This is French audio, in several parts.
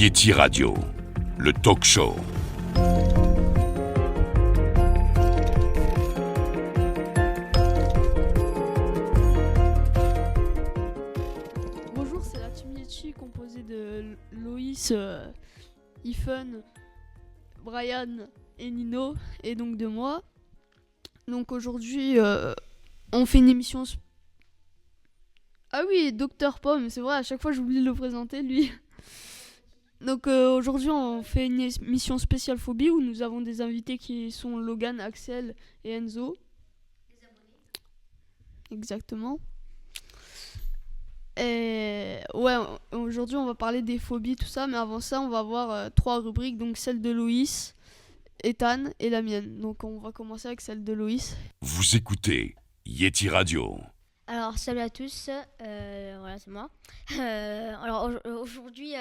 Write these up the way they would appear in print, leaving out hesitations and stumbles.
Yeti Radio, le talk show. Bonjour, c'est la team Yeti composée de Loïs, Ethan, Brian et Nino, et donc de moi. Donc aujourd'hui, on fait une émission... Ah oui, Dr Pomme, c'est vrai, à chaque fois j'oublie de le présenter, lui. Donc aujourd'hui, on fait une émission spéciale phobie où nous avons des invités qui sont Logan, Axel et Enzo. Des abonnés. Exactement. Et ouais, aujourd'hui on va parler des phobies, tout ça, mais avant ça on va voir 3 rubriques, donc celle de Loïs, Ethan et la mienne. Donc on va commencer avec celle de Loïs. Vous écoutez Yeti Radio. Alors salut à tous, voilà c'est moi. Aujourd'hui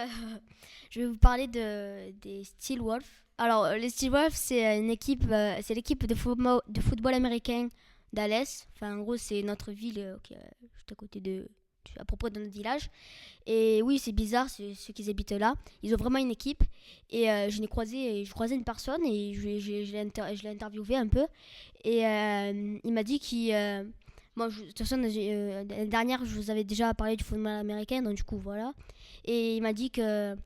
je vais vous parler des Steelwolves. Alors les Steelwolves c'est une équipe, c'est l'équipe de football américain d'Alès. Enfin en gros c'est notre ville qui est juste à propos de notre village. Et oui c'est bizarre, c'est ceux qui habitent là. Ils ont vraiment une équipe et je croisais une personne et je l'ai interviewé un peu. Et il m'a dit qu'il... Moi, de toute façon, l'année dernière, je vous avais déjà parlé du football américain, donc du coup, voilà. Et il m'a dit qu'il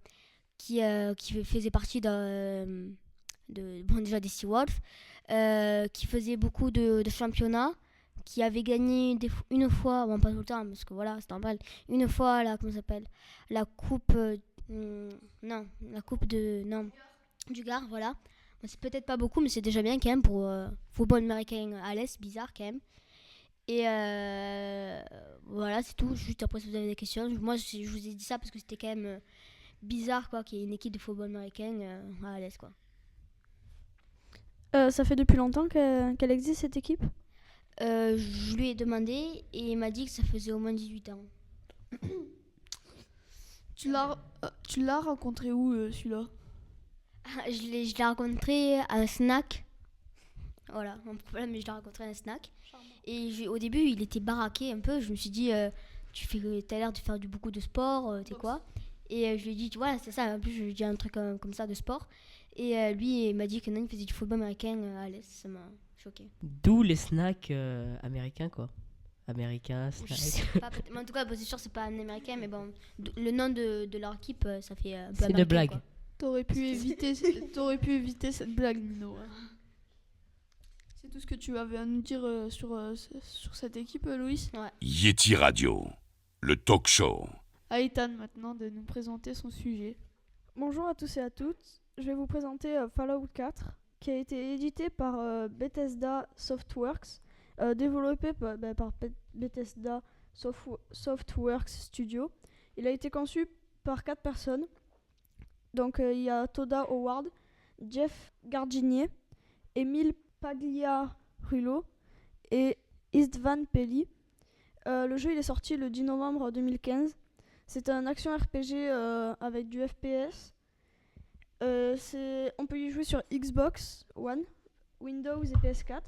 faisait partie déjà des Seawolves, qui faisait beaucoup de championnats, qui avait gagné une fois, bon pas tout le temps, parce que voilà, c'est normal, une fois, comment ça s'appelle, la coupe, du Gard, voilà. Bon, c'est peut-être pas beaucoup, mais c'est déjà bien quand même pour football américain à l'Est, bizarre quand même. Et voilà, c'est tout. Juste après, si vous avez des questions, moi je vous ai dit ça parce que c'était quand même bizarre quoi, qu'il y ait une équipe de football américain à l'Est quoi. Ça fait depuis longtemps qu'elle existe cette équipe ? Je lui ai demandé et il m'a dit que ça faisait au moins 18 ans. Tu l'as rencontré où celui-là ? Je l'ai rencontré à un snack. Voilà, mon problème, je l'ai rencontré à un snack. Et au début, il était baraqué un peu. Je me suis dit, t'as l'air de faire beaucoup de sport, t'es quoi ? Et je lui ai dit, voilà, c'est ça. En plus, je lui ai dit un truc comme ça de sport. Et lui, il m'a dit que non, il faisait du football américain à l'Est. Ça m'a choqué. D'où les snacks américains, quoi. Américains, Je snacks. sais pas, mais en tout cas, c'est sûr, c'est pas un américain, mais bon, le nom de leur équipe, ça fait un peu C'est américain. de blague. Quoi. T'aurais pu éviter cette blague, Nino. C'est tout ce que tu avais à nous dire sur cette équipe, Loïs ? Ouais. Yeti Radio, le talk show. À Ethan maintenant de nous présenter son sujet. Bonjour à tous et à toutes. Je vais vous présenter Fallout 4, qui a été édité par Bethesda Softworks, développé par Bethesda Softworks Studio. Il a été conçu par 4 personnes. Donc il y a Toda Howard, Jeff Gardinier, Emile Pagliarulo et Istvan Peli. Le jeu il est sorti le 10 novembre 2015. C'est un action RPG avec du FPS. On peut y jouer sur Xbox One, Windows et PS4.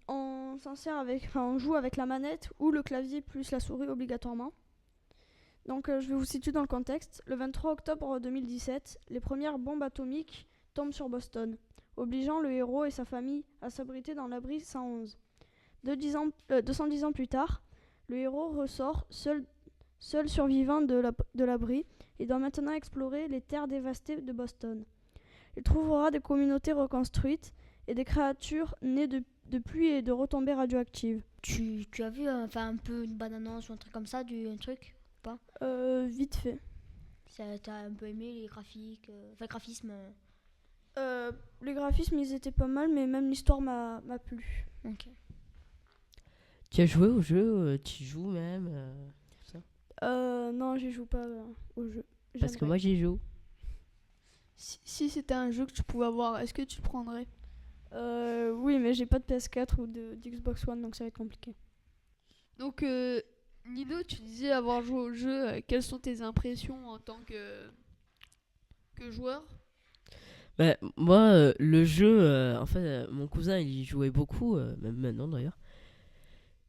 On joue avec la manette ou le clavier plus la souris obligatoirement. Donc je vais vous situer dans le contexte. Le 23 octobre 2017, les premières bombes atomiques tombent sur Boston, obligeant le héros et sa famille à s'abriter dans l'abri 111. 210 ans plus tard, le héros ressort, seul survivant de l'abri, et doit maintenant explorer les terres dévastées de Boston. Il trouvera des communautés reconstruites et des créatures nées de pluie et de retombées radioactives. Tu as vu un peu une bande-annonce ou un truc comme ça, un truc ou pas ? Vite fait. T'as un peu aimé les graphiques, graphisme Les graphismes ils étaient pas mal, mais même l'histoire m'a plu. Ok. Tu as joué au jeu, tu joues même tout ça. Non, j'y joue pas au jeu. Parce que J'aimerais. moi j'y joue. Si c'était un jeu que tu pouvais avoir, est-ce que tu le prendrais ? Oui, mais j'ai pas de PS4 ou d'Xbox One, donc ça va être compliqué. Donc Nino, tu disais avoir joué au jeu, quelles sont tes impressions en tant que joueur ? Bah, moi, le jeu, en fait, mon cousin il y jouait beaucoup, même maintenant d'ailleurs.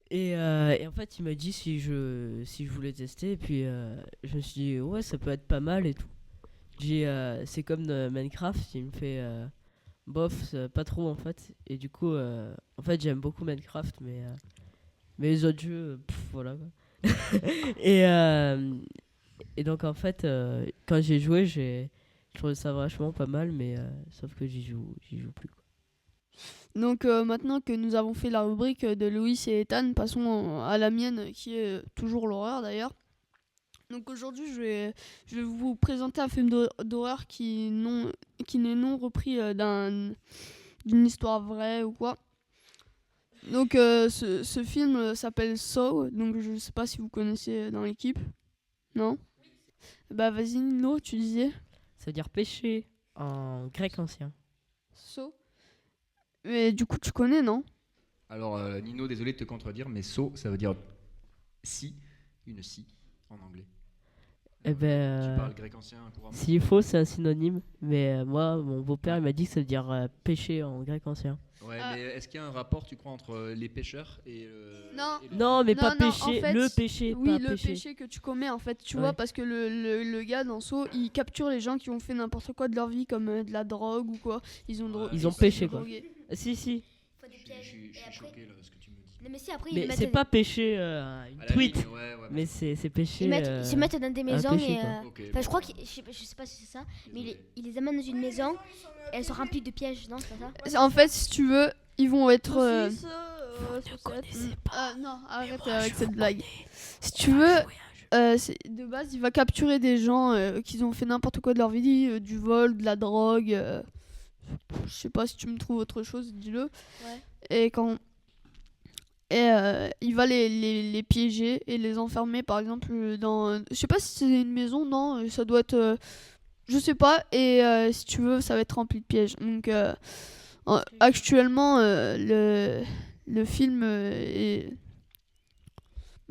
Et en fait, il m'a dit si je voulais tester. Et puis, je me suis dit, ouais, ça peut être pas mal et tout. C'est comme de Minecraft, il me fait bof, pas trop en fait. Et du coup, en fait, j'aime beaucoup Minecraft, mais les autres jeux, voilà quoi. et, et donc, en fait, quand j'ai joué, je trouvais ça vachement pas mal, mais sauf que j'y joue plus, quoi. Donc maintenant que nous avons fait la rubrique de Loïs et Ethan, passons à la mienne qui est toujours l'horreur d'ailleurs. Donc aujourd'hui je vais vous présenter un film d'horreur qui n'est non repris d'une histoire vraie ou quoi. Donc ce film s'appelle Saw, donc je sais pas si vous connaissez dans l'équipe. Non? Bah vas-y Nino, tu disais Ça veut dire péché en grec ancien. Saw. Mais du coup tu connais, non? Alors, Nino, désolé de te contredire, mais so, ça veut dire si, une si en anglais. Eh ben, Tu parles grec ancien couramment? s'il faut, c'est un synonyme, mais moi, mon beau-père, il m'a dit que ça veut dire péché en grec ancien. Ouais, Ah. mais est-ce qu'il y a un rapport, tu crois, entre les pêcheurs et Non. et le- Non, mais Non, pas non, péché, en fait, le péché, Oui, pas le péché que tu commets en fait, tu Ouais. vois, parce que le gars dans Saw, il capture les gens qui ont fait n'importe quoi de leur vie, comme de la drogue ou quoi. Ils ont, Ouais, Ils ont sont péché, quoi. drogués. Si, si. Faut des Je pièges. suis Et après... choqué là, de ce que tu me dis. Non, mais si, après, ils Mais mettent c'est pas péché une À la tweet, ligne, ouais, ouais, mais c'est péché. ils se mettent dans des maisons péché, et... quoi. Ok, Enfin, je crois bon, je sais pas si c'est ça, mais désolé. ils les amènent dans une maison et elles sont remplies de pièges, non, c'est pas ça? En fait, si tu veux, ils vont être. Saucisse, saucette. Non, arrête avec cette blague. Si tu veux, de base, il va capturer des gens qui ont fait n'importe quoi de leur vie, du vol, de la drogue. Je sais pas si tu me trouves autre chose, dis-le. Ouais. Et quand. Et il va les piéger et les enfermer, par exemple, dans. Je sais pas si c'est une maison, non, ça doit être. Je sais pas, et si tu veux, ça va être rempli de pièges. Donc, actuellement, le film il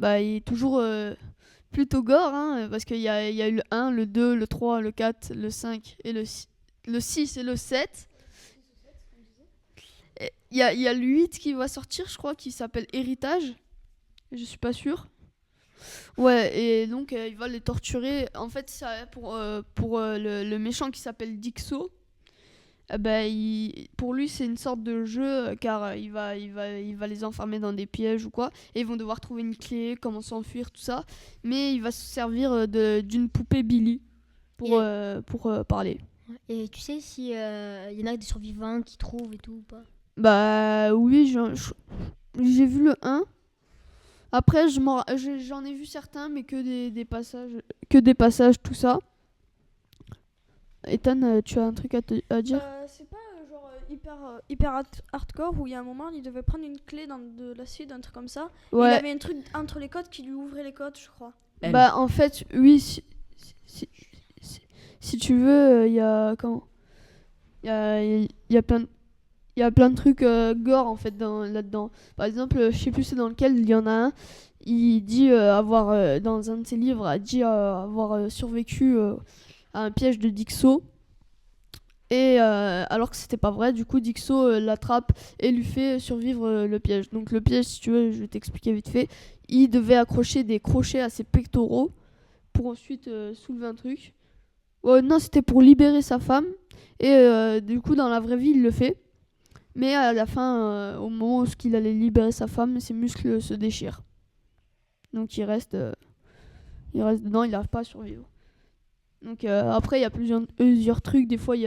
est toujours plutôt gore, hein, parce qu'il y a eu le 1, le 2, le 3, le 4, le 5 et le 6 et le 7. Et il y a le 8 qui va sortir, je crois, qui s'appelle Héritage. Je suis pas sûre. Ouais, et donc il va les torturer. En fait, ça, pour le méchant qui s'appelle Dixo, pour lui, c'est une sorte de jeu, car il va les enfermer dans des pièges ou quoi. Et ils vont devoir trouver une clé, comment s'enfuir, tout ça. Mais il va se servir d'une poupée Billy pour parler. Et tu sais si y en a des survivants qui trouvent et tout ou pas? Bah oui, j'ai vu le 1. Après, j'en ai vu certains, mais que des passages, tout ça. Ethan, tu as un truc à dire? C'est pas genre hyper hardcore où il y a un moment il devait prendre une clé dans de l'acide, un truc comme ça. Et il Ouais. avait un truc entre les côtes qui lui ouvrait les côtes, je crois. Elle. Bah en fait, oui, si tu veux, il y a il y a plein de trucs gore en fait là-dedans. Par exemple, je sais plus c'est dans lequel il y en a un. Il dit avoir dans un de ses livres a dit avoir survécu à un piège de Dixo. Et alors que c'était pas vrai, du coup Dixo l'attrape et lui fait survivre le piège. Donc le piège, si tu veux, je vais t'expliquer vite fait. Il devait accrocher des crochets à ses pectoraux pour ensuite soulever un truc. Non, c'était pour libérer sa femme. Et du coup, dans la vraie vie, il le fait. Mais à la fin, au moment où il allait libérer sa femme, ses muscles se déchirent. Donc il reste dedans, il n'arrive pas à survivre. Donc après, il y a plusieurs trucs. Des fois, il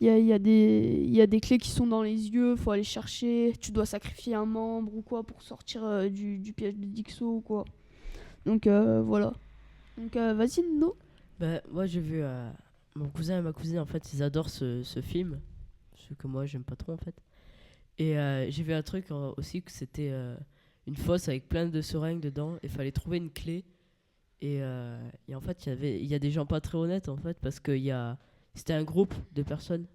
y a des clés qui sont dans les yeux, faut aller chercher. Tu dois sacrifier un membre ou quoi pour sortir du piège de Dixo ou quoi. Donc voilà. Donc vas-y, Nino. Bah, moi, j'ai vu mon cousin et ma cousine, en fait, ils adorent ce film. Ce que moi, j'aime pas trop, en fait. Et j'ai vu un truc aussi que c'était une fosse avec plein de seringues dedans. Il fallait trouver une clé. Et en fait, il y a des gens pas très honnêtes, en fait, parce que c'était un groupe de personnes.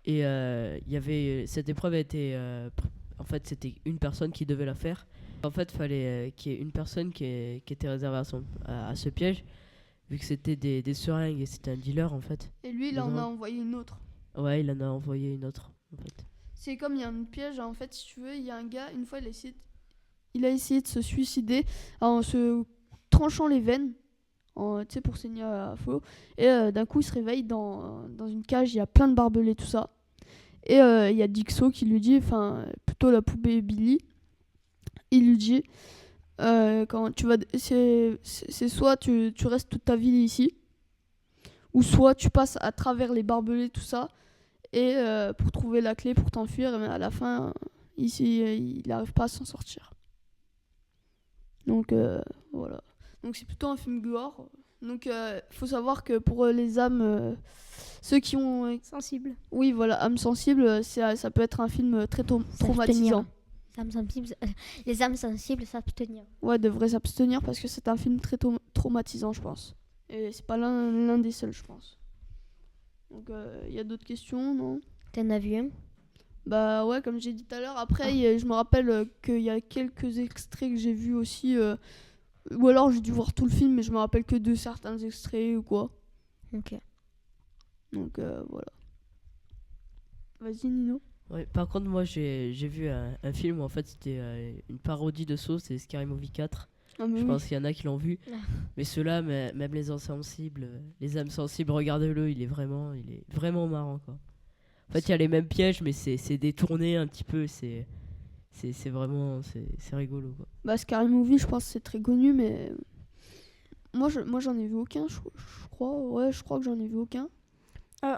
Et cette épreuve a été... en fait, c'était une personne qui devait la faire. En fait, il fallait qu'il y ait une personne qui était réservée à ce piège, vu que c'était des seringues et c'était un dealer, en fait. Et lui, il en a envoyé une autre. Ouais, il en a envoyé une autre, en fait. C'est comme il y a un piège, en fait, si tu veux, il y a un gars, une fois, il a essayé de se suicider en se tranchant les veines, tu sais, pour saigner à flot. Et d'un coup, il se réveille dans une cage, il y a plein de barbelés, tout ça. Et il y a Dixo qui lui dit, enfin, plutôt la poupée Billy, il lui dit, quand tu vas, c'est soit tu restes toute ta vie ici, ou soit tu passes à travers les barbelés, tout ça, et pour trouver la clé pour t'enfuir, mais à la fin, il n'arrive pas à s'en sortir. Donc voilà. Donc c'est plutôt un film gore. Donc faut savoir que pour les âmes, ceux qui ont Sensible. oui voilà, âmes sensibles, ça peut être un film très traumatisant. Les âmes sensibles savent tenir. Ouais, devraient s'abstenir parce que c'est un film très traumatisant, je pense. Et c'est pas l'un des seuls, je pense. Donc il y a d'autres questions, non? T'en as vu un? Bah ouais, comme j'ai dit tout à l'heure. Après, je me rappelle qu'il y a quelques extraits que j'ai vus aussi. Ou alors j'ai dû voir tout le film, mais je me rappelle que de certains extraits ou quoi. Ok. Donc voilà. Vas-y, Nino. Ouais, par contre, moi j'ai vu un film où en fait c'était une parodie de Saw, c'est Scary Movie 4. Ah, mais Je oui. pense qu'il y en a qui l'ont vu. Ah. Mais ceux-là, même les insensibles, les âmes sensibles, regardez-le, il est vraiment marrant quoi. En fait, il y a les mêmes pièges, mais c'est détourné un petit peu, c'est vraiment c'est rigolo quoi. Bah, Scary Movie, je pense que c'est très connu, mais moi j'en ai vu aucun, je crois. Ouais, je crois que j'en ai vu aucun.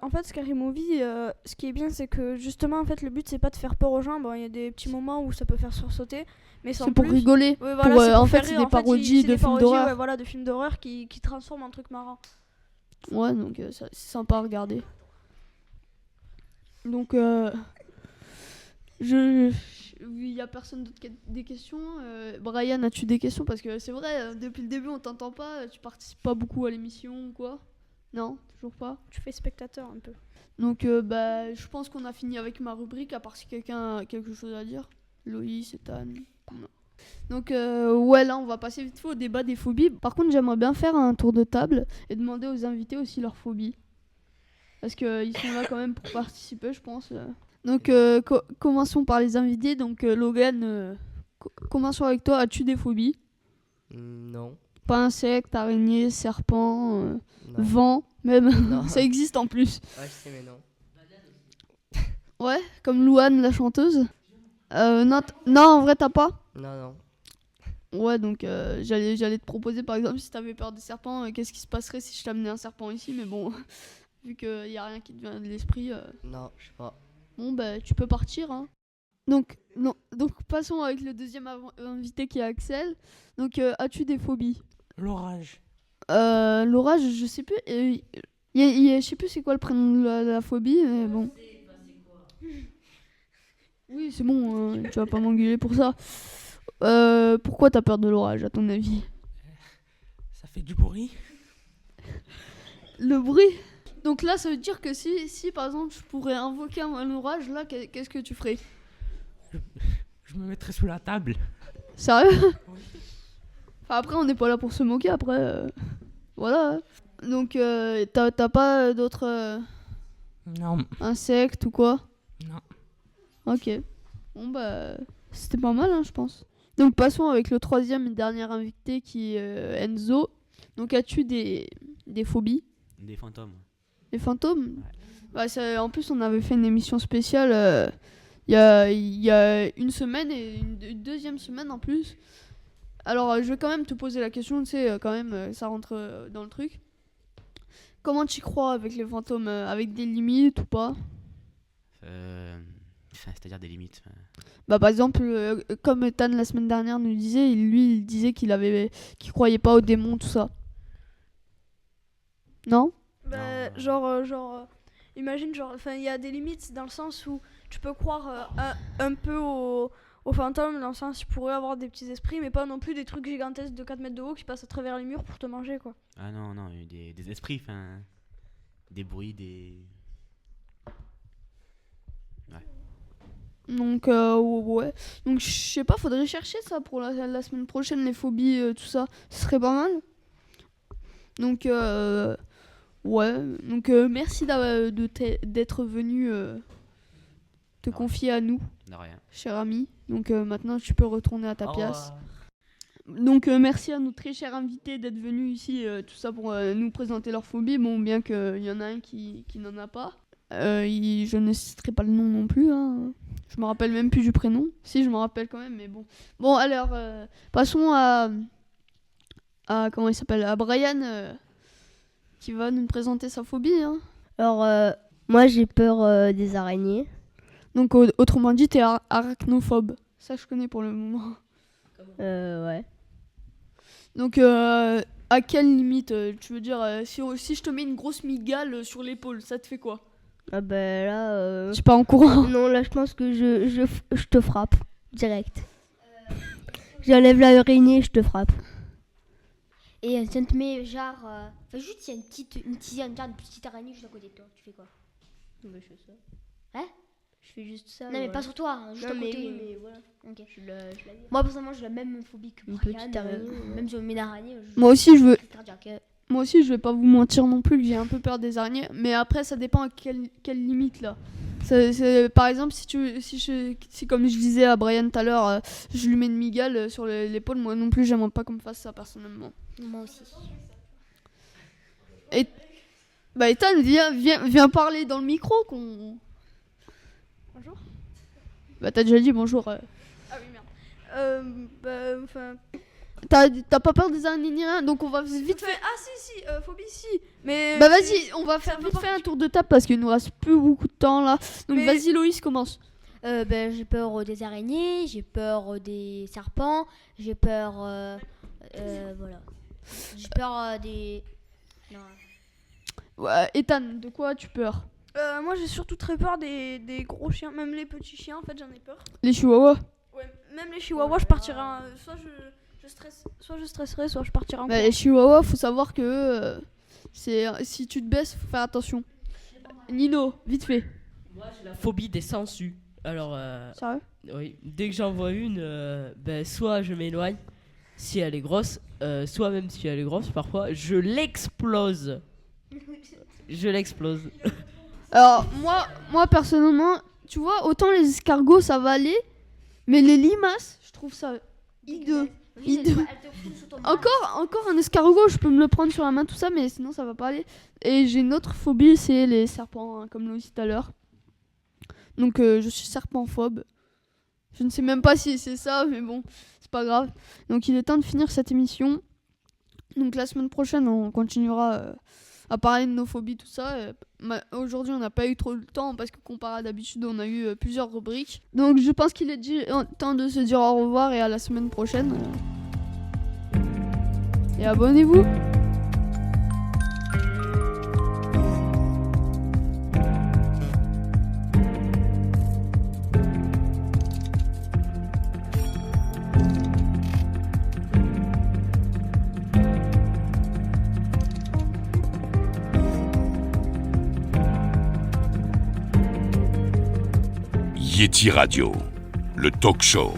En fait, Scary Movie, ce qui est bien, c'est que justement, en fait, le but, c'est pas de faire peur aux gens. Bon, il y a des petits moments où ça peut faire sursauter, mais sans C'est pour plus. rigoler. Ouais, Pour, voilà, c'est pour en faire fait, c'est rire. des parodies c'est de des films parodies, d'horreur. ouais, voilà, de films d'horreur qui transforment en truc marrant. Ouais, donc c'est sympa à regarder. Donc, il y a personne d'autre qui a des questions. Brian, as-tu des questions? Parce que c'est vrai, depuis le début, on t'entend pas. Tu participes pas beaucoup à l'émission ou quoi? Non, toujours pas. Tu fais spectateur un peu. Donc, bah, je pense qu'on a fini avec ma rubrique, à part si quelqu'un a quelque chose à dire. Loïs, Ethan. Non. Donc, ouais, là, on va passer vite fait au débat des phobies. Par contre, j'aimerais bien faire un tour de table et demander aux invités aussi leurs phobies. Parce qu'ils sont là quand même pour participer, je pense. Donc, commençons par les invités. Donc, Logan, commençons avec toi. As-tu des phobies? Non. Pas insectes, araignées, serpents, Non. vent, même. Non. Ça existe en plus. Ouais, je sais, mais non. Ouais, comme Louane, la chanteuse. Non, en vrai, t'as pas? Non. Ouais, donc j'allais te proposer, par exemple, si t'avais peur des serpents, qu'est-ce qui se passerait si je t'amenais un serpent ici? Mais bon, vu qu'il n'y a rien qui te vient de l'esprit, Non, je sais pas. bon, bah, tu peux partir, hein. Donc passons avec le deuxième invité qui est Axel. Donc, as-tu des phobies? L'orage. L'orage, je sais plus. Je sais plus c'est quoi le prénom de la phobie, mais bon. Oui, c'est bon, tu vas pas m'engueuler pour ça. Pourquoi t'as peur de l'orage, à ton avis? Ça fait du bruit. Le bruit? Donc là, ça veut dire que si par exemple, je pourrais invoquer un orage, là, qu'est-ce que tu ferais? Je me mettrais sous la table. Sérieux? Oui. Enfin, après, on n'est pas là pour se moquer, après. Voilà. Donc, t'as pas d'autres Non. insectes ou quoi? Non. Ok. Bon, bah, c'était pas mal, hein, je pense. Donc, passons avec le troisième et dernier invité qui est Enzo. Donc, as-tu des phobies? Des fantômes. Les fantômes? Bah, en plus, on avait fait une émission spéciale il y a une semaine et une deuxième semaine en plus. Alors, je vais quand même te poser la question, tu sais, quand même, ça rentre dans le truc. Comment tu y crois avec les fantômes? Avec des limites ou pas? C'est-à-dire des limites. Bah, par exemple, comme Tan la semaine dernière nous disait, il disait qu'il croyait pas aux démons, tout ça. Non? Bah, Non. Imagine, il y a des limites dans le sens où tu peux croire un peu aux fantômes, dans le sens où tu pourrais avoir des petits esprits, mais pas non plus des trucs gigantesques de 4 mètres de haut qui passent à travers les murs pour te manger, quoi. Ah non, il y a des esprits, enfin. Des bruits, des. Donc, ouais. Donc, je sais pas, faudrait chercher ça pour la semaine prochaine, les phobies, tout ça. Ce serait pas mal. Donc, ouais. Donc, merci d'être venu te confier à nous, De rien. cher ami. Donc maintenant, tu peux retourner à ta place. Donc merci à nos très chers invités d'être venus ici, tout ça pour nous présenter leur phobie. Bon, bien qu'il y en a un qui n'en a pas. Je ne citerai pas le nom non plus. Hein. Je me rappelle même plus du prénom. Si, je me rappelle quand même, mais bon. Bon, alors, passons à comment il s'appelle, à Brian, qui va nous présenter sa phobie. Hein. Alors, moi j'ai peur des araignées. Donc, autrement dit, t'es arachnophobe. Ça, je connais pour le moment. Ouais. Donc, à quelle limite tu veux dire, si je te mets une grosse migale sur l'épaule, ça te fait quoi? Ah ben là... Je suis pas en courant. Non, là je pense que je te frappe, direct. J'enlève l'araignée, je te frappe. Et ça te met genre. Enfin, juste, il y a une petite araignée juste à côté de toi. Tu fais quoi? Je fais ça. Hein? Je fais juste ça. Non, mais voilà. pas sur toi, hein, juste Non, à mais côté. oui, mais voilà. Ok. Je la vire. Moi, personnellement, j'ai la même phobie que Une Brian. petite araignée, ouais. Même si on met une araignée. Moi aussi, Cardiaque. je vais pas vous mentir non plus que j'ai un peu peur des araignées. Mais après, ça dépend à quelle limite là. Par exemple, si comme je disais à Brian tout à l'heure, je lui mets une migale sur l'épaule, moi non plus, j'aimerais pas qu'on me fasse ça personnellement. Moi aussi. Et bah Ethan, viens parler dans le micro qu'on. Bonjour. Bah t'as déjà dit bonjour. Ah oui, merde. Enfin... T'as pas peur des araignées ni rien, donc on va vite fait. Ah si, phobie si. Mais... Bah vas-y, on va faire un peu vite fait un tour de table parce qu'il nous reste plus beaucoup de temps là. Donc Mais- vas-y Loïs, commence. Ben, j'ai peur des araignées, j'ai peur des serpents, j'ai peur. Voilà. J'ai peur des. Non. Ouais, Ethan, de quoi as-tu peur? moi j'ai surtout très peur des gros chiens, même les petits chiens en fait j'en ai peur. Les chihuahuas. Ouais, même les chihuahuas je partirais soit je stresserais, soit je partirais en Bah, courant. les chihuahuas, faut savoir que si tu te baisses, faut faire attention. Nino, vite fait. Moi, j'ai la phobie des sangsues. Alors, Sérieux? oui, dès que j'en vois une, ben, soit je m'éloigne si elle est grosse, soit même si elle est grosse, parfois, je l'explose. Je l'explose. Alors moi personnellement, tu vois, autant les escargots ça va aller, mais les limaces, je trouve ça hideux. Oui, Hideux. elle te fout sous ton bras. Encore un escargot, je peux me le prendre sur la main, tout ça, mais sinon ça va pas aller. Et j'ai une autre phobie, c'est les serpents, hein, comme Loïs tout à l'heure. Donc je suis serpentphobe. Je ne sais même pas si c'est ça, mais bon, c'est pas grave. Donc il est temps de finir cette émission. Donc la semaine prochaine, on continuera à parler de nos phobies, tout ça. Aujourd'hui, on n'a pas eu trop le temps parce que comparé à d'habitude, on a eu plusieurs rubriques. Donc je pense qu'il est temps de se dire au revoir et à la semaine prochaine. Et abonnez-vous. Yeti Radio, le talk show.